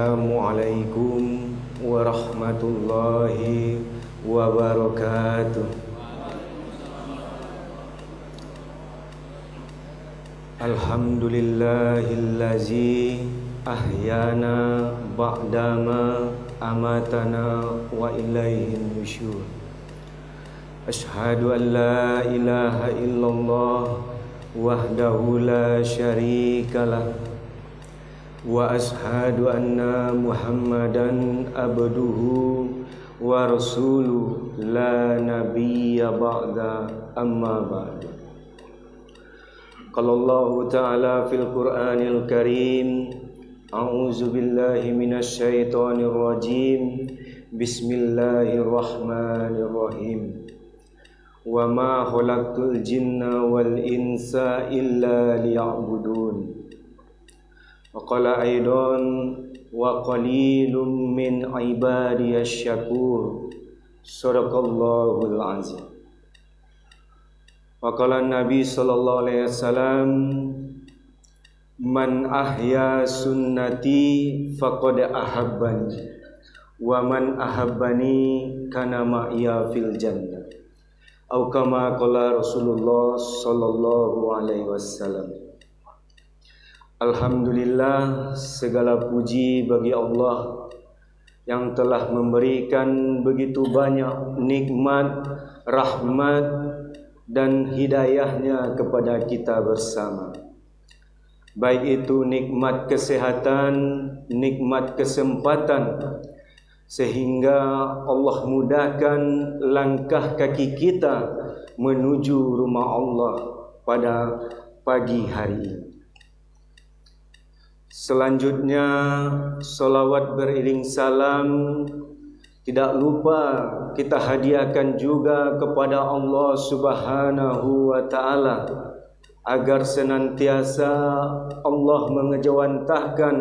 Assalamualaikum warahmatullahi wabarakatuh. Alhamdulillahillazi ahyana ba'dama amatana wa ilaihin nusyur. Ashhadu an la ilaha illallah wahdahu la syarikalah wa ashhadu anna Muhammadan abduhu wa rasuluh la nabiyya ba'da amma ba'du. Qala Allah Ta'ala fil Qur'anil Karim, a'udzu billahi minasy syaithanir rajim. Bismillahirrahmanirrahim. Wa ma khalaqtul jinna wal insa illa liya'budun. Wa qala aidan wa qalilum min ibadiyasy syakur. Shadaqallahul azim. Wa qala Nabi sallallahu alaihi wasallam, man ahya sunnati faqad ahabbani wa man ahabbani kana ma'iya fil jannah. Atau kama qala Rasulullah sallallahu alaihi wasallam. Alhamdulillah, segala puji bagi Allah yang telah memberikan begitu banyak nikmat, rahmat dan hidayahnya kepada kita bersama. Baik itu nikmat kesehatan, nikmat kesempatan, sehingga Allah mudahkan langkah kaki kita menuju rumah Allah pada pagi hari ini. Selanjutnya, salawat beriring salam tidak lupa kita hadiahkan juga kepada Allah Subhanahu wa Ta'ala, agar senantiasa Allah mengejawantahkan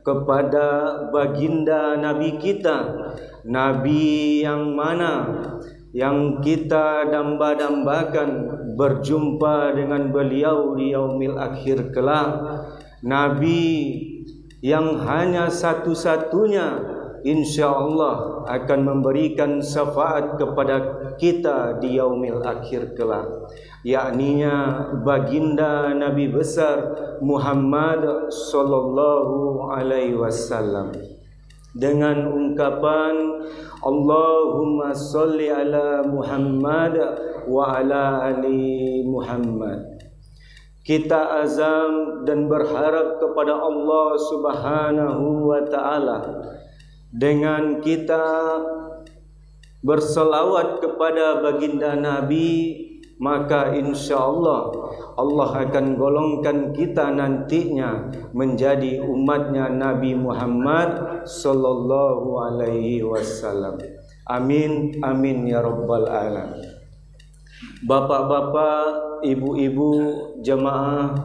kepada baginda Nabi kita, Nabi yang mana yang kita damba-dambakan berjumpa dengan beliau di yaumil akhir kelak, Nabi yang hanya satu-satunya insyaallah akan memberikan syafaat kepada kita di yaumil akhir kelak, yakninya baginda Nabi besar Muhammad sallallahu alaihi wasallam, dengan ungkapan Allahumma sholli ala Muhammad wa ala ali Muhammad. Kita azam dan berharap kepada Allah Subhanahu wa Ta'ala dengan kita berselawat kepada baginda Nabi, maka insyaallah Allah akan golongkan kita nantinya menjadi umatnya Nabi Muhammad sallallahu alaihi wasallam. Amin amin ya rabbal alamin. Bapak-bapak, ibu-ibu, jemaah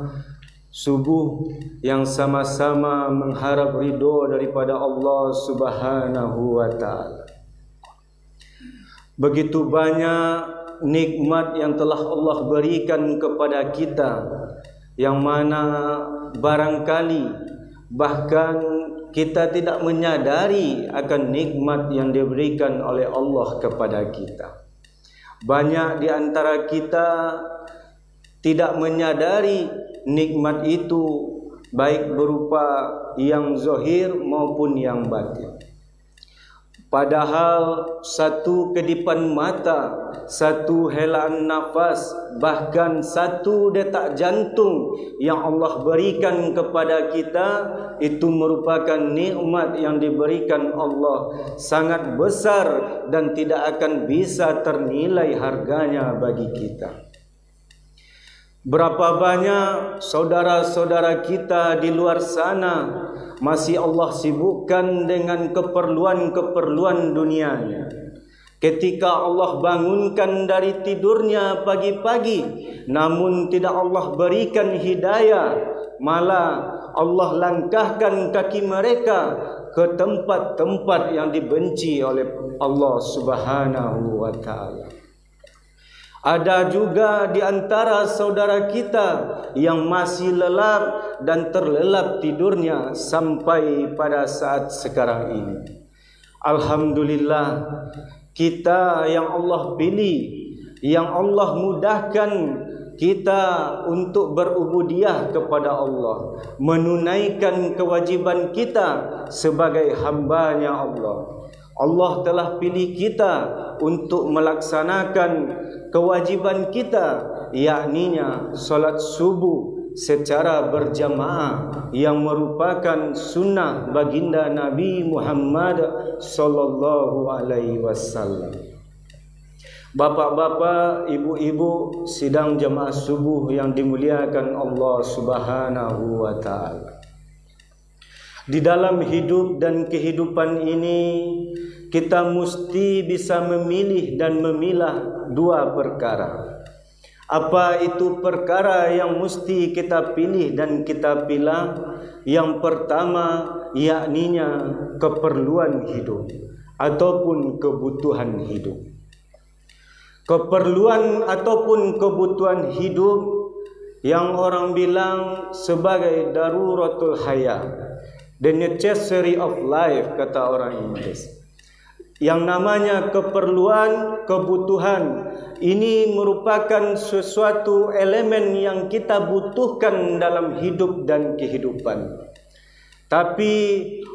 subuh yang sama-sama mengharap ridho daripada Allah Subhanahu wa Ta'ala. Begitu banyak nikmat yang telah Allah berikan kepada kita, yang mana barangkali bahkan kita tidak menyadari akan nikmat yang diberikan oleh Allah kepada kita. Banyak di antara kita tidak menyadari nikmat itu, baik berupa yang zahir maupun yang batin. Padahal satu kedipan mata, satu helaan nafas, bahkan satu detak jantung yang Allah berikan kepada kita, itu merupakan nikmat yang diberikan Allah, sangat besar dan tidak akan bisa ternilai harganya bagi kita. Berapa banyak saudara-saudara kita di luar sana masih Allah sibukkan dengan keperluan-keperluan dunianya. Ketika Allah bangunkan dari tidurnya pagi-pagi, namun tidak Allah berikan hidayah, malah Allah langkahkan kaki mereka ke tempat-tempat yang dibenci oleh Allah Subhanahu wa Ta'ala. Ada juga di antara saudara kita yang masih lelap dan terlelap tidurnya sampai pada saat sekarang ini. Alhamdulillah, kita yang Allah pilih, yang Allah mudahkan kita untuk berubudiyah kepada Allah, menunaikan kewajiban kita sebagai hamba-Nya Allah. Allah telah pilih kita untuk melaksanakan kewajiban kita, yakninya salat subuh secara berjamaah yang merupakan sunnah baginda Nabi Muhammad sallallahu alaihi wasallam. Bapak-bapak, ibu-ibu sidang jamaah subuh yang dimuliakan Allah Subhanahu wa taala. Di dalam hidup dan kehidupan ini kita mesti bisa memilih dan memilah dua perkara. Apa itu perkara yang mesti kita pilih dan kita pilah? Yang pertama, yakninya keperluan hidup ataupun kebutuhan hidup. Keperluan ataupun kebutuhan hidup yang orang bilang sebagai daruratul hayat, the necessary of life, kata orang Inggris. Yang namanya keperluan, kebutuhan, ini merupakan sesuatu elemen yang kita butuhkan dalam hidup dan kehidupan. Tapi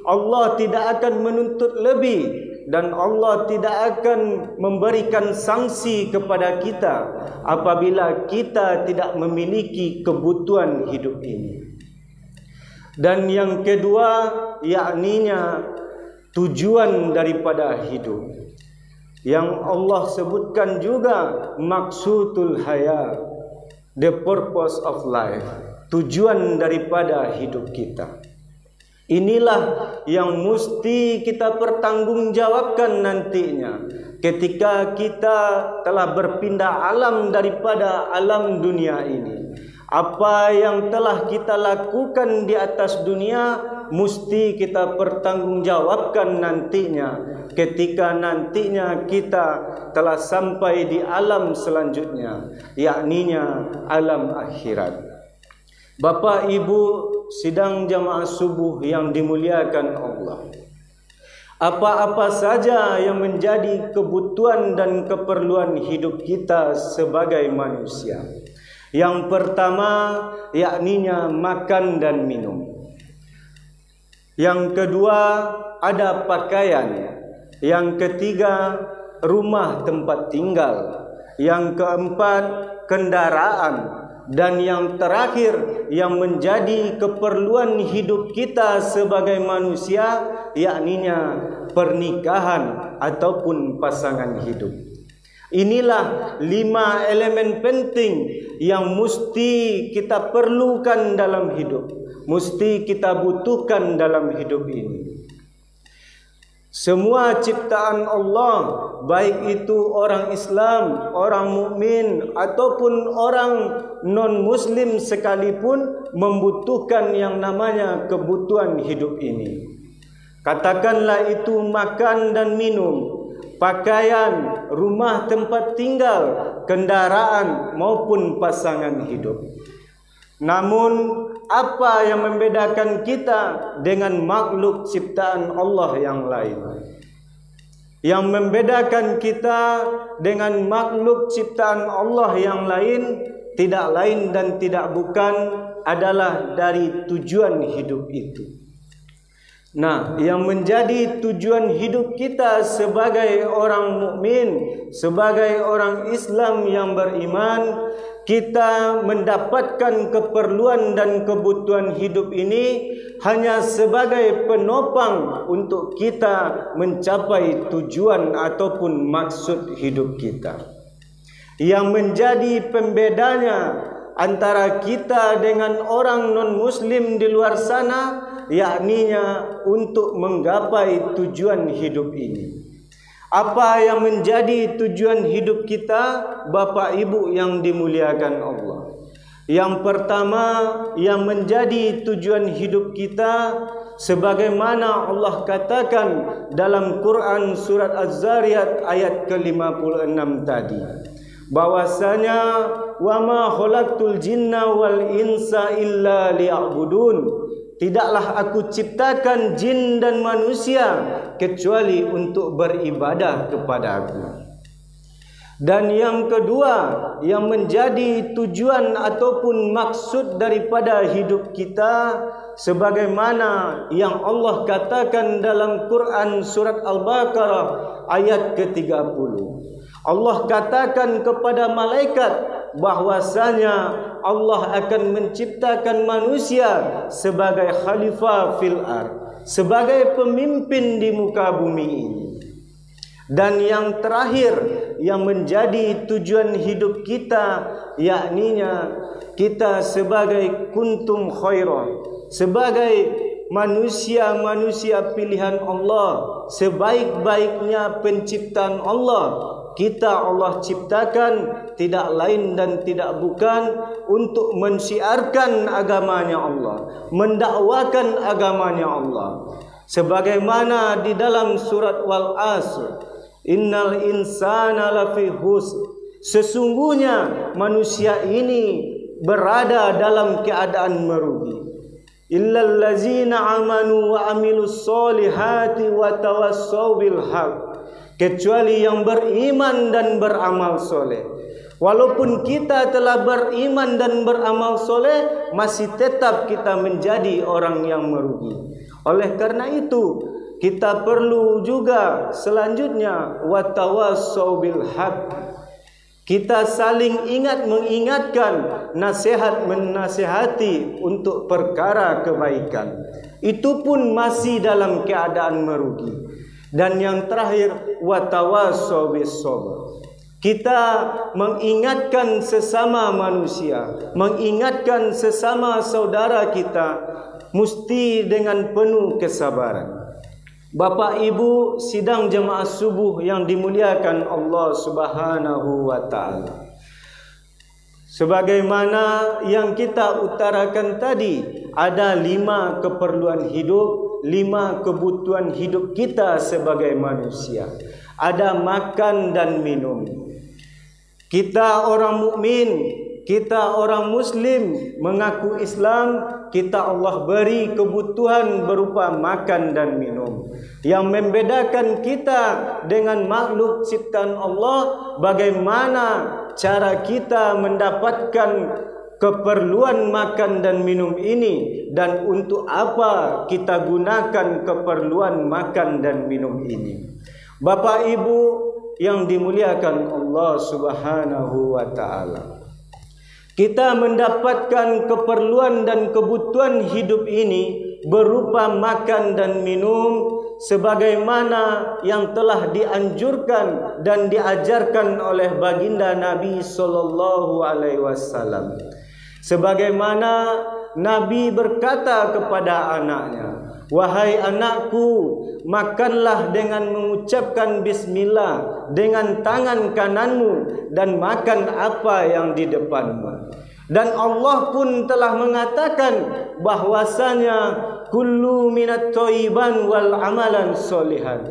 Allah tidak akan menuntut lebih dan Allah tidak akan memberikan sanksi kepada kita apabila kita tidak memiliki kebutuhan hidup ini. Dan yang kedua, yakninya tujuan daripada hidup, yang Allah sebutkan juga maksudul hayat, the purpose of life, tujuan daripada hidup kita. Inilah yang mesti kita pertanggungjawabkan nantinya ketika kita telah berpindah alam daripada alam dunia ini. Apa yang telah kita lakukan di atas dunia mesti kita pertanggungjawabkan nantinya ketika nantinya kita telah sampai di alam selanjutnya, yakninya alam akhirat. Bapak Ibu sidang jamaah subuh yang dimuliakan Allah, apa-apa saja yang menjadi kebutuhan dan keperluan hidup kita sebagai manusia. Yang pertama, yakninya makan dan minum. Yang kedua, ada pakaian. Yang ketiga, rumah tempat tinggal. Yang keempat, kendaraan. Dan yang terakhir yang menjadi keperluan hidup kita sebagai manusia, yakninya pernikahan ataupun pasangan hidup. Inilah 5 elemen penting yang mesti kita perlukan dalam hidup, mesti kita butuhkan dalam hidup ini. Semua ciptaan Allah, baik itu orang Islam, orang mukmin ataupun orang non-muslim sekalipun, membutuhkan yang namanya kebutuhan hidup ini. Katakanlah itu makan dan minum, pakaian, rumah tempat tinggal, kendaraan maupun pasangan hidup. Namun apa yang membedakan kita dengan makhluk ciptaan Allah yang lain? Yang membedakan kita dengan makhluk ciptaan Allah yang lain tidak lain dan tidak bukan adalah dari tujuan hidup itu. Nah, yang menjadi tujuan hidup kita sebagai orang mukmin, sebagai orang Islam yang beriman, kita mendapatkan keperluan dan kebutuhan hidup ini hanya sebagai penopang untuk kita mencapai tujuan ataupun maksud hidup kita. Yang menjadi pembedanya antara kita dengan orang non-muslim di luar sana, yakninya untuk menggapai tujuan hidup ini. Apa yang menjadi tujuan hidup kita, Bapak Ibu yang dimuliakan Allah? Yang pertama, yang menjadi tujuan hidup kita, sebagaimana Allah katakan dalam Quran surat Az-Zariyat ayat ke-56 tadi. bahwasanya wa ma khalaqtul jinna wal insa illa liya'budun, tidaklah aku ciptakan jin dan manusia kecuali untuk beribadah kepada aku. Dan yang kedua, yang menjadi tujuan ataupun maksud daripada hidup kita, sebagaimana yang Allah katakan dalam Quran surat Al-Baqarah ayat ke-30. Allah katakan kepada malaikat bahwasanya Allah akan menciptakan manusia sebagai khalifah fil ard, sebagai pemimpin di muka bumi ini. Dan yang terakhir yang menjadi tujuan hidup kita, yakninya kita sebagai kuntum khairah, sebagai manusia-manusia pilihan Allah, sebaik-baiknya penciptaan Allah, kita Allah ciptakan tidak lain dan tidak bukan untuk mensiarkan agamanya Allah, mendakwakan agamanya Allah. Sebagaimana di dalam surat Wal Asr, innal insana lafi khusr, sesungguhnya manusia ini berada dalam keadaan merugi, illal ladzina amanu wa amilus solihati wa tawassaw bil haq, kecuali yang beriman dan beramal soleh. Walaupun kita telah beriman dan beramal soleh, masih tetap kita menjadi orang yang merugi. Oleh karena itu, kita perlu juga selanjutnya watawassaw bil haq, kita saling ingat mengingatkan, nasihat menasihati untuk perkara kebaikan. Itu pun masih dalam keadaan merugi. Dan yang terakhir watawassaw bis sabr, kita mengingatkan sesama manusia, mengingatkan sesama saudara kita, mesti dengan penuh kesabaran. Bapak Ibu sidang jemaah subuh yang dimuliakan Allah Subhanahu wa taala, sebagaimana yang kita utarakan tadi, ada 5 keperluan hidup, 5 kebutuhan hidup kita sebagai manusia. Ada makan dan minum. Kita orang mukmin, kita orang muslim mengaku Islam, kita Allah beri kebutuhan berupa makan dan minum. Yang membedakan kita dengan makhluk ciptaan Allah, bagaimana cara kita mendapatkan keperluan makan dan minum ini, dan untuk apa kita gunakan keperluan makan dan minum ini. Bapak Ibu yang dimuliakan Allah Subhanahu wa taala, kita mendapatkan keperluan dan kebutuhan hidup ini berupa makan dan minum sebagaimana yang telah dianjurkan dan diajarkan oleh baginda Nabi sallallahu alaihi wasallam. Sebagaimana Nabi berkata kepada anaknya, "Wahai anakku, makanlah dengan mengucapkan bismillah dengan tangan kananmu dan makan apa yang di depanmu." Dan Allah pun telah mengatakan bahwasanya kullu minat thayyiban wal amalan sholihan,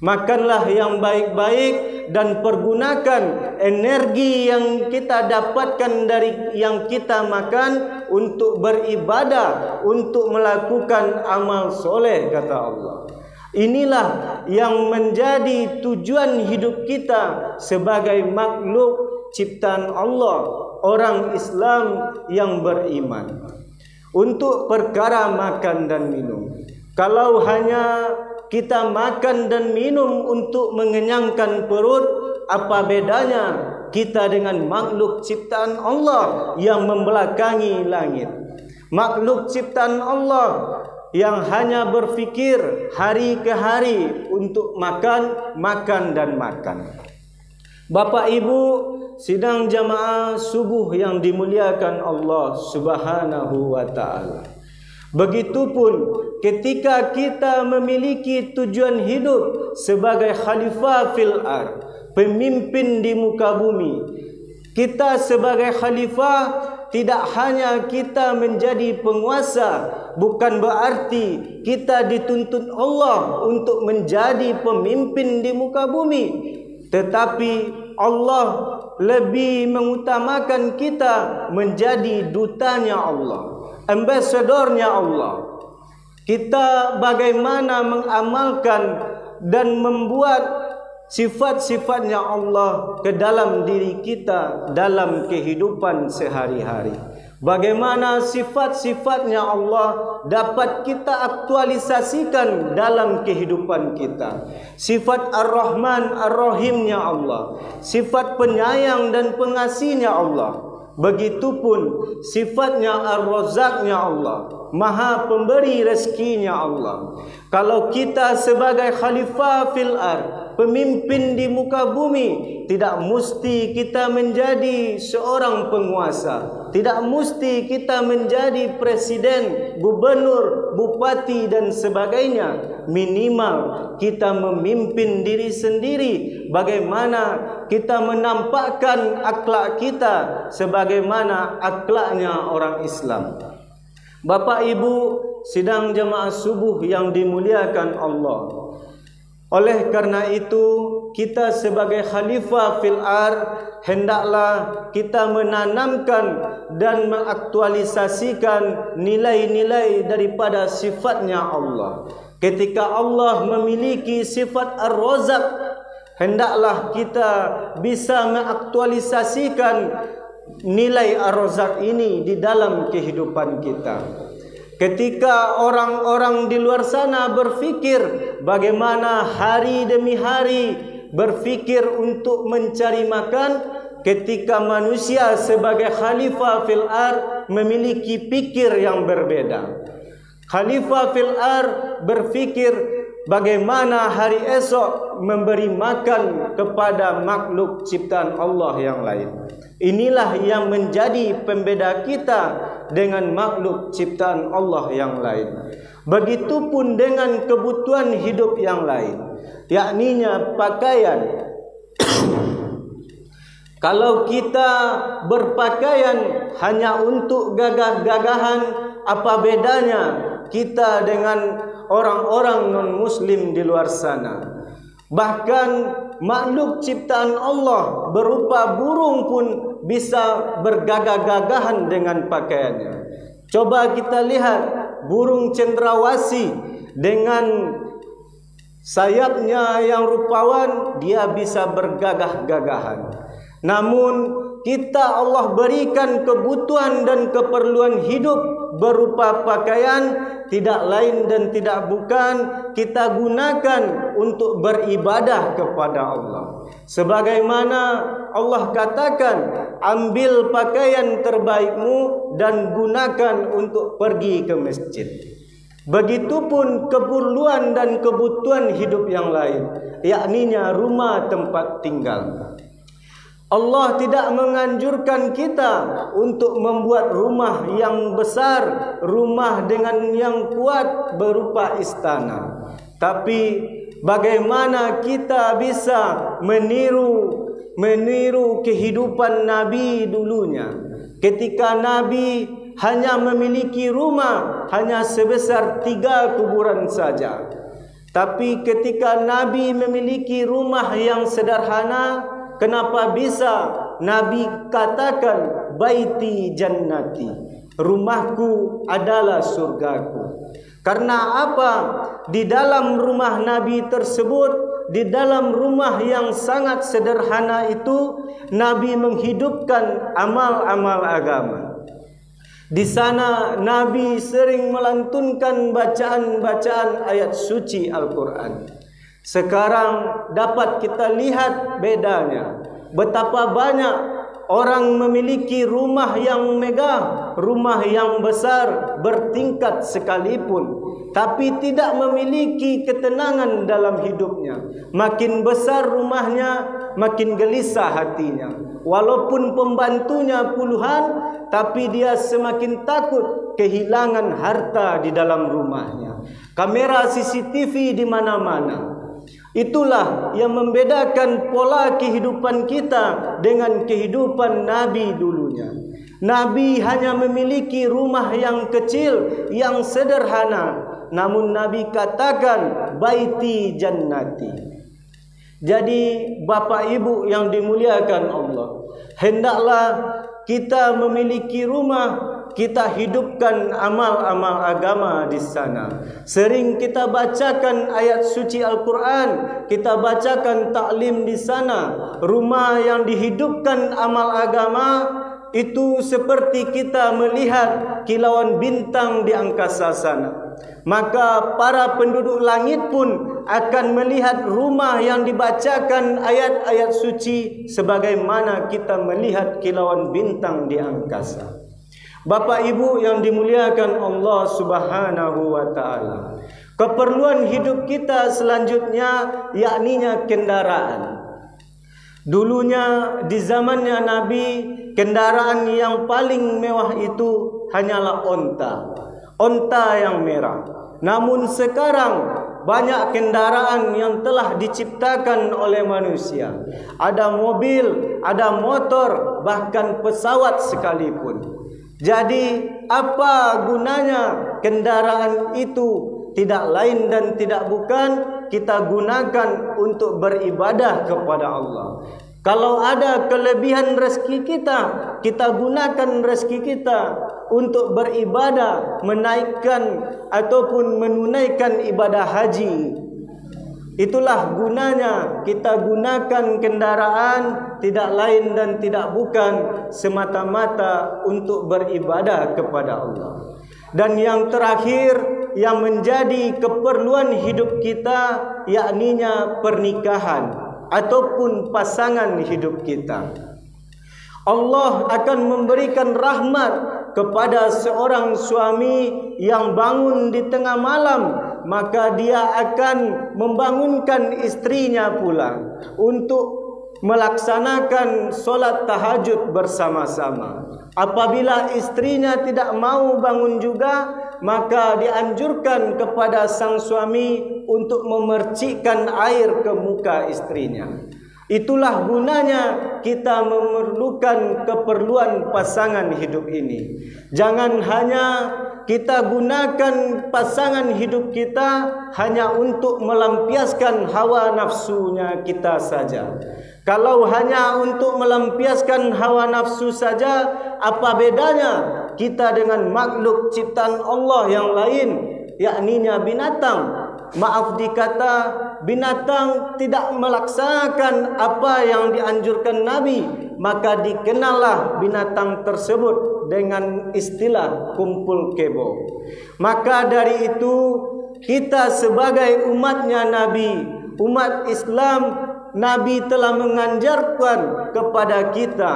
makanlah yang baik-baik dan pergunakan energi yang kita dapatkan dari yang kita makan untuk beribadah, untuk melakukan amal soleh, kata Allah. Inilah yang menjadi tujuan hidup kita sebagai makhluk ciptaan Allah, orang Islam yang beriman. Untuk perkara makan dan minum, kalau hanya kita makan dan minum untuk mengenyangkan perut, apa bedanya kita dengan makhluk ciptaan Allah yang membelakangi langit, makhluk ciptaan Allah yang hanya berfikir hari ke hari untuk makan, makan dan makan. Bapak Ibu sidang jamaah subuh yang dimuliakan Allah Subhanahu wa taala, begitupun ketika kita memiliki tujuan hidup sebagai khalifah fil ard, pemimpin di muka bumi. Kita sebagai khalifah tidak hanya kita menjadi penguasa, bukan berarti kita dituntut Allah untuk menjadi pemimpin di muka bumi. tetapi Allah lebih mengutamakan kita menjadi dutanya Allah, ambasadornya Allah. Kita bagaimana mengamalkan dan membuat sifat-sifatnya Allah ke dalam diri kita dalam kehidupan sehari-hari. Bagaimana sifat-sifatnya Allah dapat kita aktualisasikan dalam kehidupan kita. Sifat Ar-Rahman Ar-Rahimnya Allah, sifat penyayang dan pengasihnya Allah. Begitupun sifatnya Ar-Razzaqnya Allah, Maha pemberi rezekinya Allah. Kalau kita sebagai khalifah fil ard, pemimpin di muka bumi, tidak mesti kita menjadi seorang penguasa, tidak mesti kita menjadi presiden, gubernur, bupati dan sebagainya. Minimal kita memimpin diri sendiri. Bagaimana kita menampakkan akhlak kita sebagaimana akhlaknya orang Islam. Bapak Ibu sidang jemaah subuh yang dimuliakan Allah. Oleh karena itu, kita sebagai khalifah fil ard hendaklah kita menanamkan dan mengaktualisasikan nilai-nilai daripada sifatnya Allah. Ketika Allah memiliki sifat Ar-Razzaq, hendaklah kita bisa mengaktualisasikan nilai Ar-Razzaq ini di dalam kehidupan kita. Ketika orang-orang di luar sana berfikir bagaimana hari demi hari berfikir untuk mencari makan, ketika manusia sebagai khalifah fil ard memiliki pikir yang berbeda. Khalifah fil ard berfikir bagaimana hari esok memberi makan kepada makhluk ciptaan Allah yang lain. Inilah yang menjadi pembeda kita dengan makhluk ciptaan Allah yang lain. Begitupun dengan kebutuhan hidup yang lain, yakninya pakaian. Kalau kita berpakaian hanya untuk gagah-gagahan, apa bedanya kita dengan orang-orang non-muslim di luar sana? Bahkan makhluk ciptaan Allah berupa burung pun bisa bergagah-gagahan dengan pakaiannya. Coba kita lihat burung cendrawasih dengan sayapnya yang rupawan, dia bisa bergagah-gagahan. Namun kita Allah berikan kebutuhan dan keperluan hidup berupa pakaian, tidak lain dan tidak bukan kita gunakan untuk beribadah kepada Allah. Sebagaimana Allah katakan, ambil pakaian terbaikmu dan gunakan untuk pergi ke masjid. Begitupun keperluan dan kebutuhan hidup yang lain, yakninya rumah tempat tinggal. Allah tidak menganjurkan kita untuk membuat rumah yang besar, rumah dengan yang kuat berupa istana. Tapi bagaimana kita bisa meniru kehidupan Nabi dulunya. Ketika Nabi hanya memiliki rumah hanya sebesar 3 kuburan saja. Tapi ketika Nabi memiliki rumah yang sederhana, kenapa bisa Nabi katakan baiti jannati, rumahku adalah surgaku? Karena apa? Di dalam rumah Nabi tersebut, di dalam rumah yang sangat sederhana itu, Nabi menghidupkan amal-amal agama. Di sana Nabi sering melantunkan bacaan-bacaan ayat suci Al-Quran. Sekarang dapat kita lihat bedanya. Betapa banyak orang memiliki rumah yang megah, rumah yang besar, bertingkat sekalipun, tapi tidak memiliki ketenangan dalam hidupnya. Makin besar rumahnya, makin gelisah hatinya. Walaupun pembantunya puluhan, tapi dia semakin takut kehilangan harta di dalam rumahnya. Kamera CCTV di mana-mana. Itulah yang membedakan pola kehidupan kita dengan kehidupan Nabi dulunya. Nabi hanya memiliki rumah yang kecil, yang sederhana. Namun Nabi katakan baiti jannati. Jadi Bapak Ibu yang dimuliakan Allah, hendaklah kita memiliki rumah, kita hidupkan amal-amal agama di sana. Sering kita bacakan ayat suci Al-Quran, kita bacakan taklim di sana. Rumah yang dihidupkan amal agama itu seperti kita melihat kilauan bintang di angkasa sana. Maka para penduduk langit pun akan melihat rumah yang dibacakan ayat-ayat suci sebagaimana kita melihat kilauan bintang di angkasa. Bapak Ibu yang dimuliakan Allah Subhanahu wa taala, keperluan hidup kita selanjutnya yakninya kendaraan. Dulunya di zamannya Nabi, kendaraan yang paling mewah itu hanyalah onta yang merah. Namun sekarang banyak kendaraan yang telah diciptakan oleh manusia. Ada mobil, ada motor, bahkan pesawat sekalipun. Jadi apa gunanya kendaraan itu? Tidak lain dan tidak bukan kita gunakan untuk beribadah kepada Allah. Kalau ada kelebihan rezeki kita, kita gunakan rezeki kita untuk beribadah, menaikkan ataupun menunaikan ibadah haji. Itulah gunanya kita gunakan kendaraan, tidak lain dan tidak bukan semata-mata untuk beribadah kepada Allah. Dan yang terakhir yang menjadi keperluan hidup kita yakninya pernikahan ataupun pasangan hidup kita. Allah akan memberikan rahmat kepada seorang suami yang bangun di tengah malam, maka dia akan membangunkan istrinya pula untuk melaksanakan solat tahajud bersama-sama. Apabila istrinya tidak mau bangun juga, maka dianjurkan kepada sang suami untuk memercikkan air ke muka istrinya. Itulah gunanya kita memerlukan keperluan pasangan hidup ini. Jangan hanya kita gunakan pasangan hidup kita hanya untuk melampiaskan hawa nafsunya kita saja. Kalau hanya untuk melampiaskan hawa nafsu saja, apa bedanya kita dengan makhluk ciptaan Allah yang lain, yakninya binatang? Maaf dikata, binatang tidak melaksanakan apa yang dianjurkan Nabi, maka dikenallah binatang tersebut dengan istilah kumpul kebo. Maka dari itu kita sebagai umatnya Nabi, umat Islam, Nabi telah menganjarkan kepada kita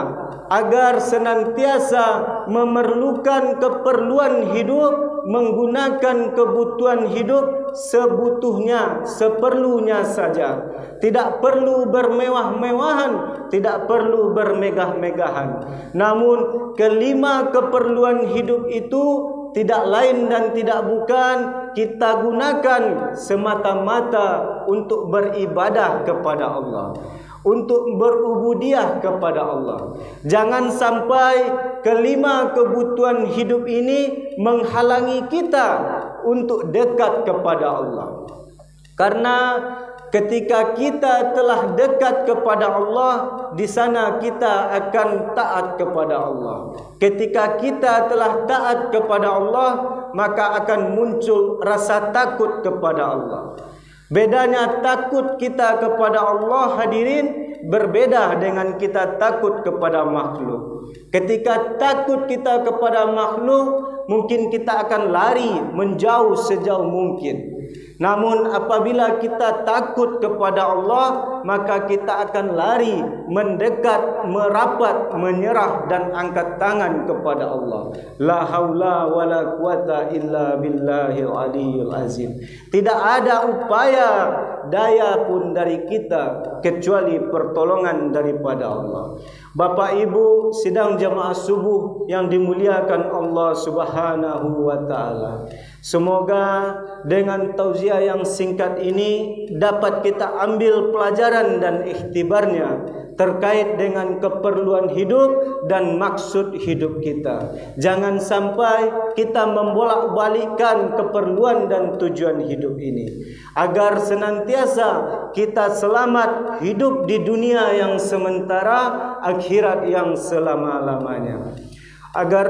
agar senantiasa memerlukan keperluan hidup, menggunakan kebutuhan hidup sebutuhnya, seperlunya saja. Tidak perlu bermewah-mewahan, tidak perlu bermegah-megahan. Namun kelima keperluan hidup itu tidak lain dan tidak bukan kita gunakan semata-mata untuk beribadah kepada Allah, untuk berubudiah kepada Allah. Jangan sampai kelima kebutuhan hidup ini menghalangi kita untuk dekat kepada Allah. Karena ketika kita telah dekat kepada Allah, di sana kita akan taat kepada Allah. Ketika kita telah taat kepada Allah, maka akan muncul rasa takut kepada Allah. Bedanya takut kita kepada Allah, hadirin, berbeda dengan kita takut kepada makhluk. Ketika takut kita kepada makhluk, mungkin kita akan lari menjauh sejauh mungkin. Namun apabila kita takut kepada Allah, maka kita akan lari, mendekat, merapat, menyerah dan angkat tangan kepada Allah. La haula wala quwata illa billahil aliyyil azim. Tidak ada upaya daya pun dari kita kecuali pertolongan daripada Allah. Bapak Ibu sidang jamaah subuh yang dimuliakan Allah Subhanahu wa taala. Semoga dengan tauziah yang singkat ini dapat kita ambil pelajaran dan ikhtibarnya terkait dengan keperluan hidup dan maksud hidup kita. Jangan sampai kita membolak-balikkan keperluan dan tujuan hidup ini, agar senantiasa kita selamat hidup di dunia yang sementara, akhirat yang selama-lamanya. Agar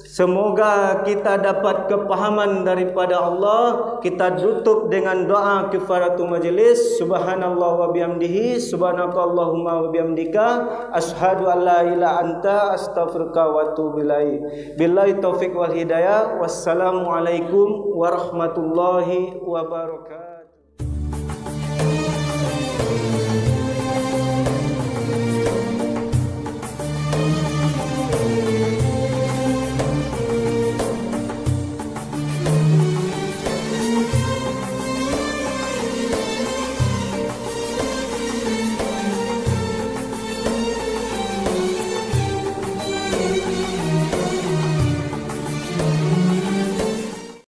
semoga kita dapat kepahaman daripada Allah, kita tutup dengan doa kifaratul majlis. Subhanallah wa bihamdihi, subhanakallahumma wa bihamdika, asyhadu an la ilaha anta, astaghfiruka wa atubu ilaik. Billahi taufik wal hidayah. Wassalamu alaikum warahmatullahi wabarakatuh.